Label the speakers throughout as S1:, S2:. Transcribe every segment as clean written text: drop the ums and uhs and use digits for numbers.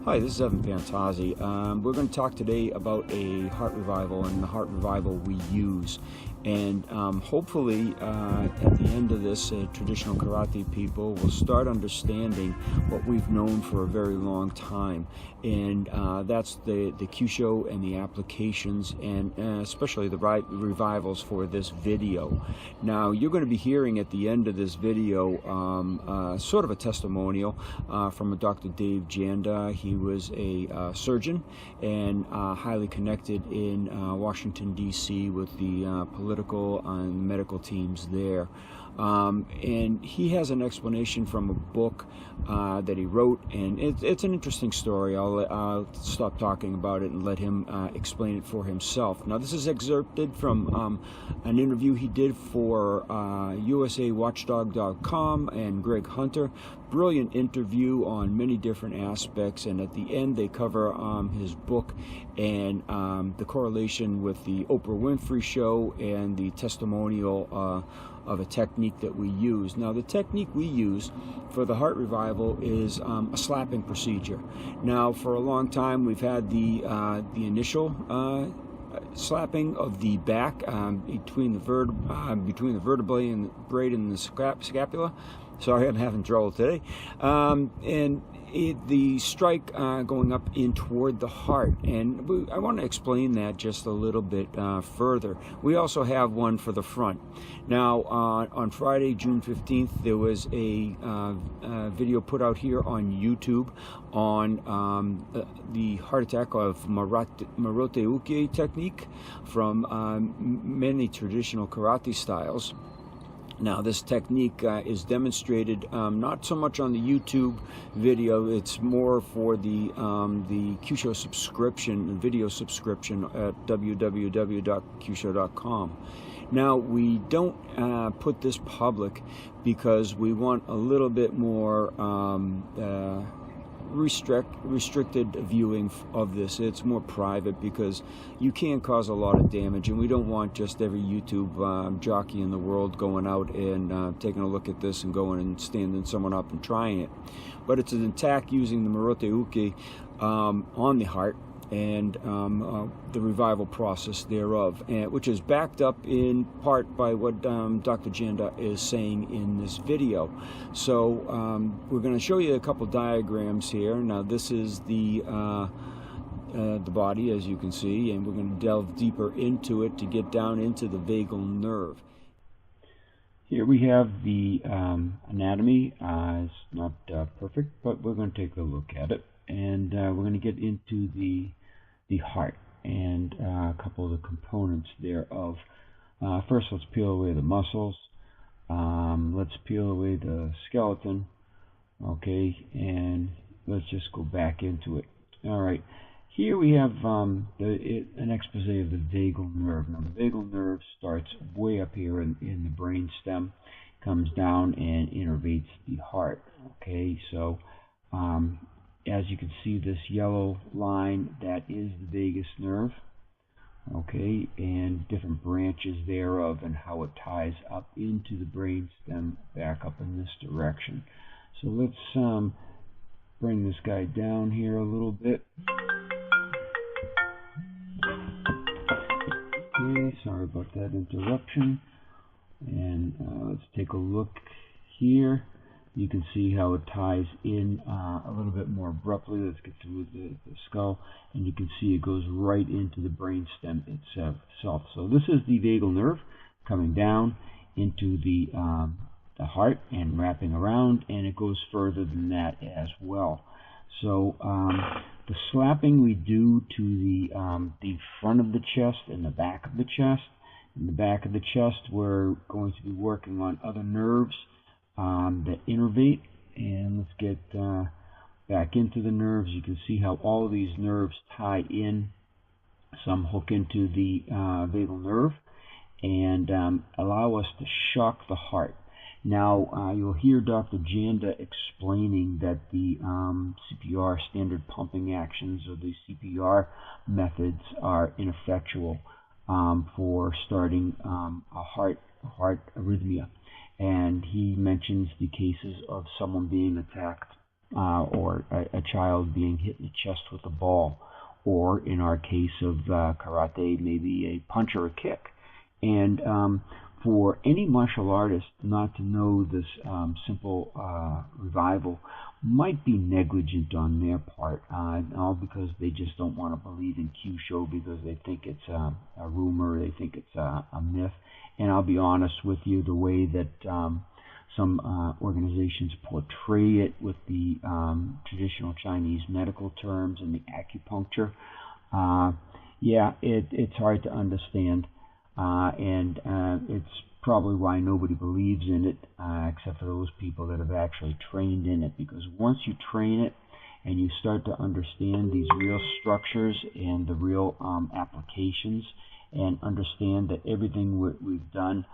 S1: Hi, this is Evan Pantazi. We're going to talk today about a heart revival and the heart revival we use. And hopefully at the end of this, traditional karate people will start understanding what we've known for a very long time. And that's the Kyusho and the applications and especially the revivals for this video. Now, you're going to be hearing at the end of this video sort of a testimonial from a Dr. Dave Janda. He was a surgeon and highly connected in Washington, D.C. with the political and medical teams there. And he has an explanation from a book that he wrote, and it's an interesting story. I'll stop talking about it and let him explain it for himself. Now, this is excerpted from an interview he did for USAWatchdog.com and Greg Hunter. Brilliant interview on many different aspects, and at the end they cover his book and the correlation with the Oprah Winfrey Show and the testimonial of a technique that we use. Now, the technique we use for the heart revival is a slapping procedure. Now, for a long time we've had the initial slapping of the back between the vertebrae and the scapula. Sorry, I'm having trouble today. And the strike going up in toward the heart. And I want to explain that just a little bit further. We also have one for the front. Now, on Friday, June 15th, there was a video put out here on YouTube on the heart attack of Marote Uke technique from many traditional karate styles. Now, this technique is demonstrated not so much on the YouTube video. It's more for the Kyusho subscription, video subscription at www.kyusho.com. Now, we don't put this public because we want a little bit more restricted viewing of this. It's more private because you can cause a lot of damage, and we don't want just every YouTube jockey in the world going out and taking a look at this and going and standing someone up and trying it. But it's an attack using the Marote Uke on the heart and the revival process thereof, which is backed up in part by what Dr. Janda is saying in this video. So we're going to show you a couple diagrams here. Now, this is the body, as you can see, and we're going to delve deeper into it to get down into the vagal nerve. Here we have the anatomy. It's not perfect, but we're going to take a look at it, and we're going to get into the heart and a couple of the components thereof. First, let's peel away the muscles. Let's peel away the skeleton. Okay, and let's just go back into it. All right, here we have an expose of the vagal nerve. Now, the vagal nerve starts way up here in the brain stem, comes down and innervates the heart. Okay, so as you can see, this yellow line, that is the vagus nerve, okay, and different branches thereof and how it ties up into the brain stem back up in this direction. So let's bring this guy down here a little bit. Okay, sorry about that interruption. And let's take a look here. You can see how it ties in a little bit more abruptly. Let's get to the skull, and you can see it goes right into the brainstem itself. So this is the vagal nerve coming down into the heart and wrapping around, and it goes further than that as well. So the slapping we do to the front of the chest and the back of the chest. In the back of the chest, we're going to be working on other nerves that innervate, and let's get back into the nerves. You can see how all of these nerves tie in. Some hook into the vagal nerve and allow us to shock the heart. Now, you'll hear Dr. Janda explaining that the CPR, standard pumping actions, or the CPR methods are ineffectual for starting a heart arrhythmia. And he mentions the cases of someone being attacked or a child being hit in the chest with a ball, or in our case of karate, maybe a punch or a kick. And for any martial artist not to know this simple revival might be negligent on their part, all because they just don't want to believe in Kyusho because they think it's a rumor, they think it's a myth. And I'll be honest with you, the way that some organizations portray it with the traditional Chinese medical terms and the acupuncture, it's hard to understand. And it's probably why nobody believes in it, except for those people that have actually trained in it. Because once you train it and you start to understand these real structures and the real applications, and understand that everything we've done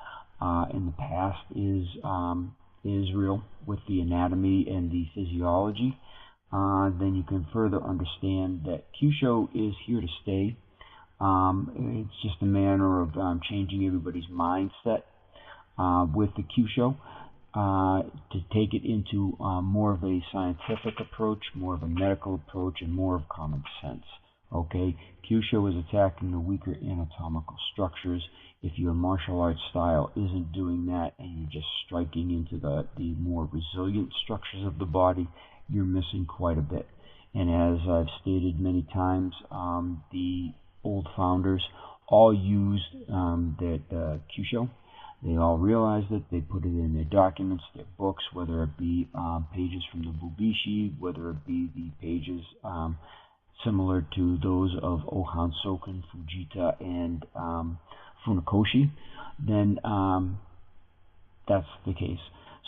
S1: in the past is real with the anatomy and the physiology, then you can further understand that Kyusho is here to stay. It's just a matter of changing everybody's mindset with the Kyusho to take it into more of a scientific approach, more of a medical approach, and more of common sense. Okay, Kyusho is attacking the weaker anatomical structures. If your martial arts style isn't doing that and you're just striking into the more resilient structures of the body, you're missing quite a bit. And as I've stated many times, the old founders all used the Kyusho. They all realized it. They put it in their documents, their books, whether it be pages from the Bubishi, whether it be the pages similar to those of Ohan Soken, Fujita, and Funakoshi, then that's the case.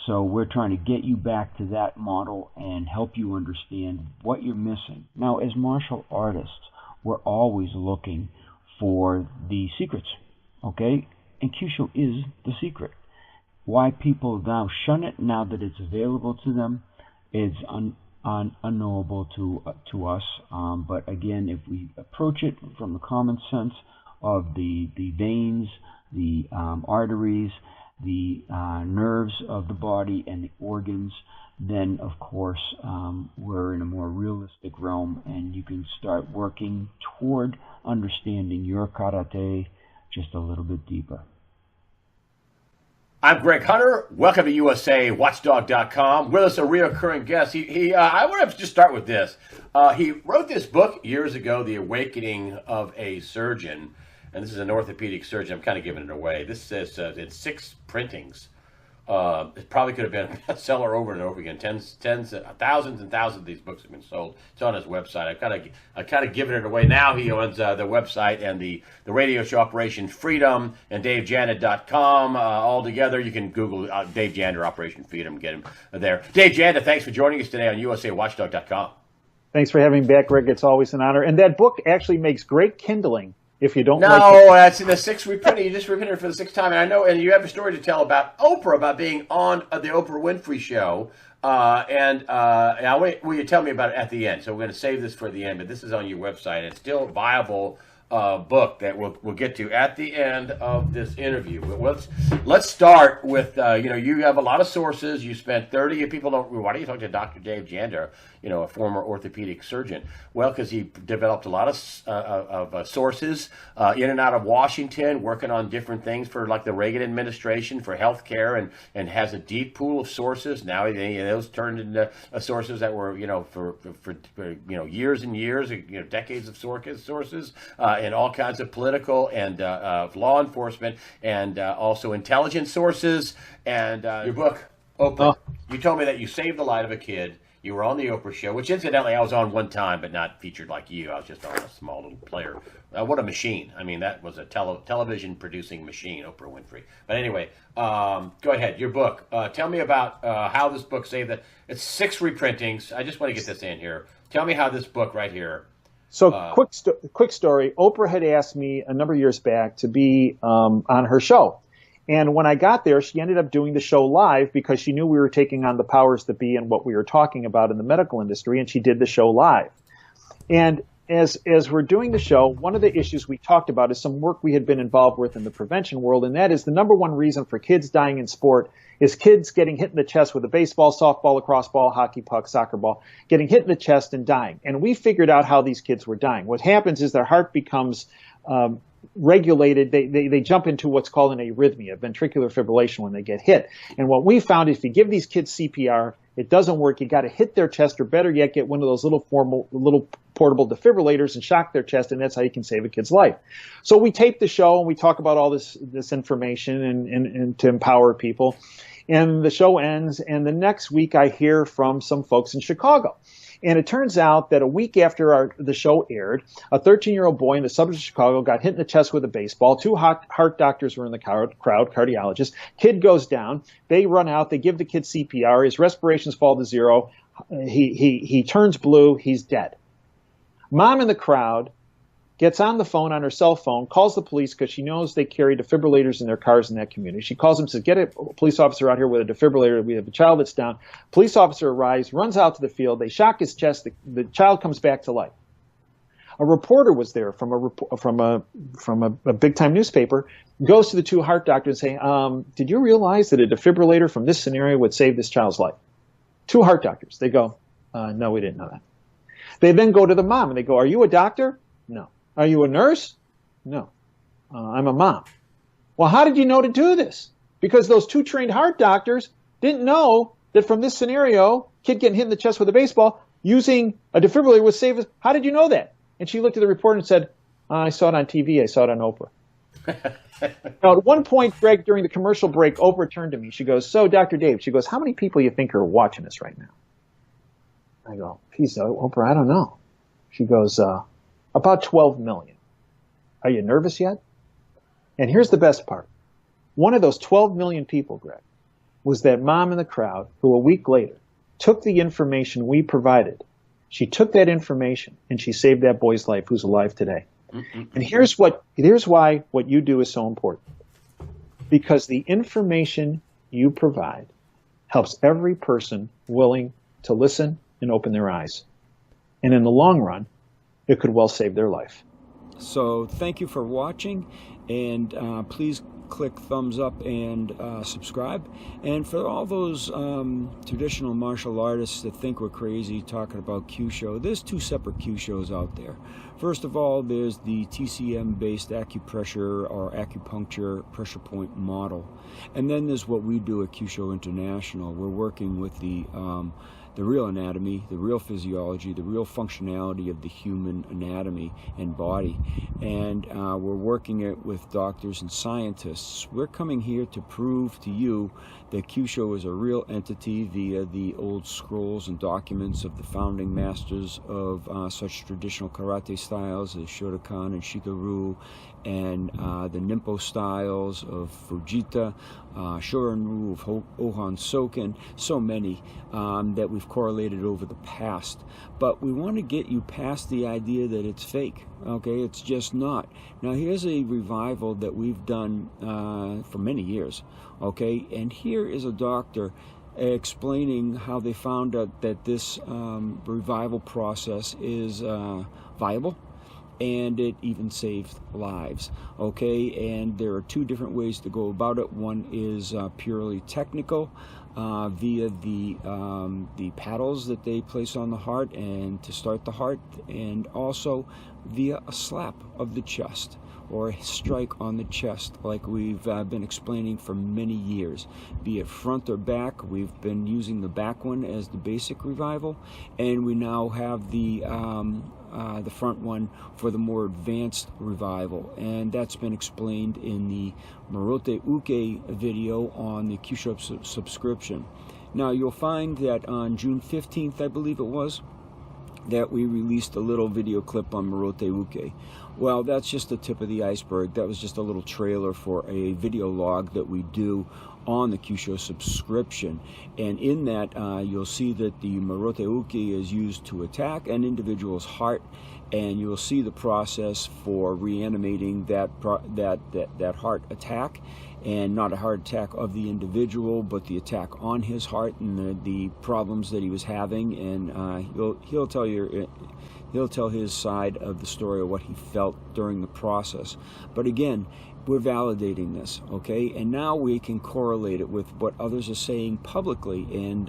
S1: So we're trying to get you back to that model and help you understand what you're missing. Now, as martial artists, we're always looking for the secrets, okay? And Kyusho is the secret. Why people now shun it, now that it's available to them, is unknowable to us. But again, if we approach it from the common sense of the veins, the arteries, the nerves of the body, and the organs, then of course we're in a more realistic realm, and you can start working toward understanding your karate just a little bit deeper.
S2: I'm Greg Hunter. Welcome to USAWatchdog.com. With us, a reoccurring guest. I want to just start with this. He wrote this book years ago, The Awakening of a Surgeon. And this is an orthopedic surgeon. I'm kind of giving it away. This says it's 6 printings. It probably could have been a bestseller over and over again. Thousands and thousands of these books have been sold. It's on his website. I kind of given it away. Now he owns the website and the radio show Operation Freedom and DaveJanda.com. All together, you can Google Dave Janda, Operation Freedom, get him there. Dave Janda, thanks for joining us today on USAWatchdog.com.
S3: Thanks for having me back, Greg. It's always an honor. And that book actually makes great kindling. If you don't
S2: that's in the 6th reprinting. You just reprinted it for the 6th time. And I know, and you have a story to tell about Oprah, about being on the Oprah Winfrey Show. Will you tell me about it at the end? So we're going to save this for the end, but this is on your website. It's still a viable book that we'll get to at the end of this interview. But let's start with, you have a lot of sources. You spent 30, people don't, why do you talk to Dr. Dave Janda, a former orthopedic surgeon? Well, because he developed a lot of sources in and out of Washington, working on different things for like the Reagan administration for healthcare, and has a deep pool of sources. Now those turned into sources that were for years and years, decades of sources, and all kinds of political and law enforcement and also intelligence sources. And your book, Oprah, you told me that you saved the life of a kid. You were on the Oprah show, which incidentally I was on one time, but not featured like you. I was just on a small little player. What a machine. I mean, that was a television producing machine, Oprah Winfrey. But anyway, go ahead. Your book. Tell me about how this book saved that. It's 6 reprintings. I just want to get this in here. Tell me how this book right here.
S3: So quick story. Oprah had asked me a number of years back to be on her show. And when I got there, she ended up doing the show live because she knew we were taking on the powers that be and what we were talking about in the medical industry, and she did the show live. And as we're doing the show, one of the issues we talked about is some work we had been involved with in the prevention world, and that is the number one reason for kids dying in sport is kids getting hit in the chest with a baseball, softball, lacrosse ball, hockey puck, soccer ball, getting hit in the chest and dying. And we figured out how these kids were dying. What happens is their heart becomes regulated. They jump into what's called an arrhythmia, ventricular fibrillation, when they get hit. And what we found is if you give these kids CPR, it doesn't work. You got to hit their chest, or better yet, get one of those little portable defibrillators and shock their chest, and that's how you can save a kid's life. So we tape the show and we talk about all this information and to empower people. And the show ends, and the next week I hear from some folks in Chicago. And it turns out that a week after the show aired, a 13-year-old boy in the suburbs of Chicago got hit in the chest with a baseball. Two heart doctors were in the crowd, cardiologists. Kid goes down. They run out. They give the kid CPR. His respirations fall to zero. He turns blue. He's dead. Mom in the crowd gets on the phone on her cell phone, calls the police because she knows they carry defibrillators in their cars in that community. She calls them, says, get a police officer out here with a defibrillator. We have a child that's down. Police officer arrives, runs out to the field. They shock his chest. The child comes back to life. A reporter was there from a big-time newspaper, goes to the two heart doctors and say, did you realize that a defibrillator from this scenario would save this child's life? Two heart doctors. They go, no, we didn't know that. They then go to the mom and they go, are you a doctor? No. Are you a nurse? No. I'm a mom. Well, how did you know to do this? Because those two trained heart doctors didn't know that from this scenario, kid getting hit in the chest with a baseball, using a defibrillator would save us. How did you know that? And she looked at the report and said, I saw it on TV. I saw it on Oprah. Now, at one point, Greg, during the commercial break, Oprah turned to me. She goes, so, Dr. Dave, she goes, how many people do you think are watching this right now? I go, geez, Oprah, I don't know. She goes, about 12 million. Are you nervous yet? And here's the best part. One of those 12 million people, Greg, was that mom in the crowd who a week later took the information we provided. She took that information and she saved that boy's life who's alive today. And here's why what you do is so important. Because the information you provide helps every person willing to listen and open their eyes. And in the long run, it could well save their life.
S1: So thank you for watching, and please click thumbs up and subscribe. And for all those traditional martial artists that think we're crazy talking about Q show, there's two separate Q shows out there. First of all, there's the TCM-based acupressure or acupuncture pressure point model. And then there's what we do at Q Show International. We're working with the real anatomy, the real physiology, the real functionality of the human anatomy and body. And we're working it with doctors and scientists. We're coming here to prove to you that Q Show is a real entity via the old scrolls and documents of the founding masters of such traditional karate styles as Shotokan and Shikaru, and the Nimpo styles of Fujita, Shorin-ryu of Ohan Soken, so many that we've correlated over the past. But we want to get you past the idea that it's fake. Okay, it's just not. Now here's a revival that we've done for many years. Okay, and here is a doctor explaining how they found out that this revival process is viable, and it even saved lives. Okay, and there are two different ways to go about it. One is purely technical, via the paddles that they place on the heart and to start the heart, and also via a slap of the chest or a strike on the chest, like we've been explaining for many years. Be it front or back, we've been using the back one as the basic revival, and we now have the front one for the more advanced revival, and that's been explained in the Marote Uke video on the Q-Show subscription. Now you'll find that on June 15th, I believe it was, that we released a little video clip on Marote Uke. Well, that's just the tip of the iceberg. That was just a little trailer for a video log that we do on the Q-Show subscription, and in that you'll see that the Marote Uke is used to attack an individual's heart, and you'll see the process for reanimating that heart attack, and not a heart attack of the individual, but the attack on his heart and the problems that he was having, and he'll tell you He'll tell his side of the story of what he felt during the process. But again, we're validating this, okay? And now we can correlate it with what others are saying publicly. And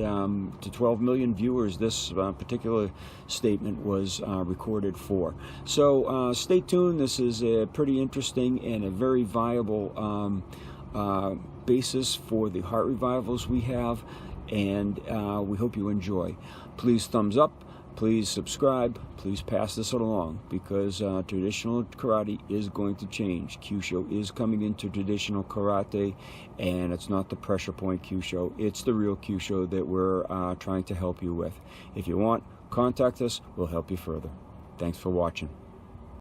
S1: to 12 million viewers, this particular statement was recorded for. So stay tuned. This is pretty interesting and a very viable basis for the heart revivals we have. And we hope you enjoy. Please thumbs up. Please subscribe. Please pass this along, because traditional karate is going to change. Kyusho is coming into traditional karate, and it's not the pressure point Kyusho. It's the real Kyusho that we're trying to help you with. If you want, contact us. We'll help you further. Thanks for watching.